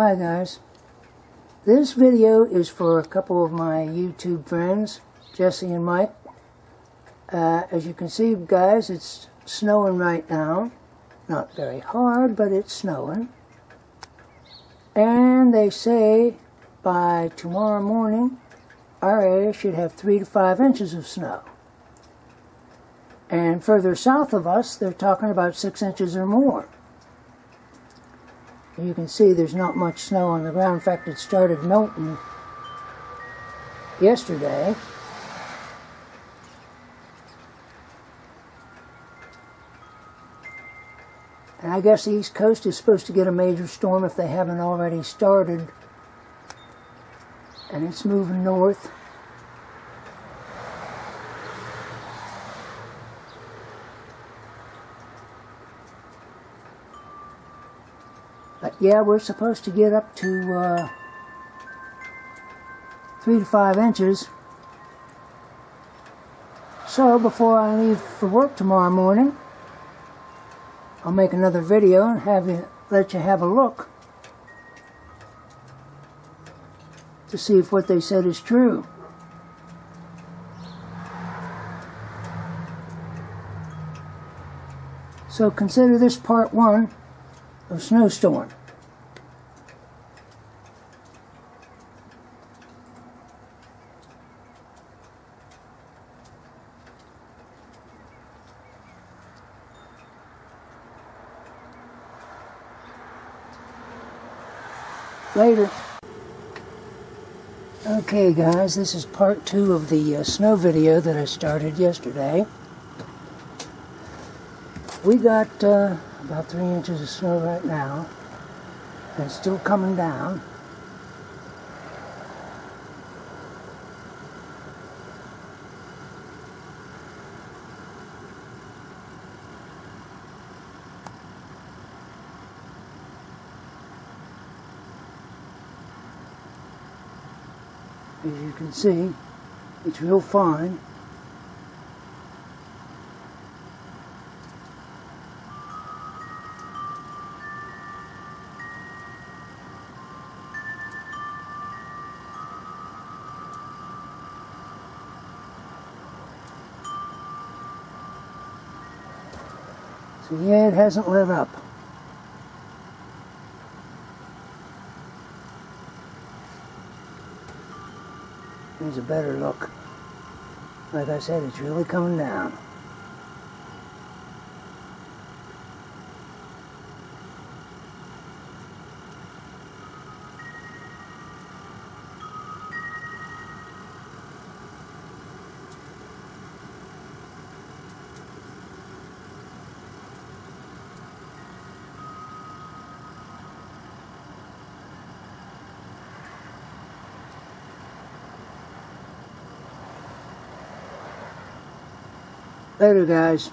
Hi guys, this video is for a couple of my YouTube friends, Jesse and Mike. As you can see guys, it's snowing right now. Not very hard, but it's snowing. And they say by tomorrow morning our area should have 3 to 5 inches of snow. And further south of us they're talking about 6 inches or more. You can see there's not much snow on the ground. In fact, it started melting yesterday. And I guess the East Coast is supposed to get a major storm if they haven't already started. And it's moving north. But yeah, we're supposed to get up to 3 to 5 inches. So before I leave for work tomorrow morning, I'll make another video and let you have a look to see if what they said is true. So consider this part 1 of snowstorm. Later. Okay guys, this is part 2 of the snow video that I started yesterday. We got about 3 inches of snow right now, and it's still coming down. As you can see, it's real fine. So yeah, it hasn't let up. Here's a better look. Like I said, it's really coming down. Later, guys.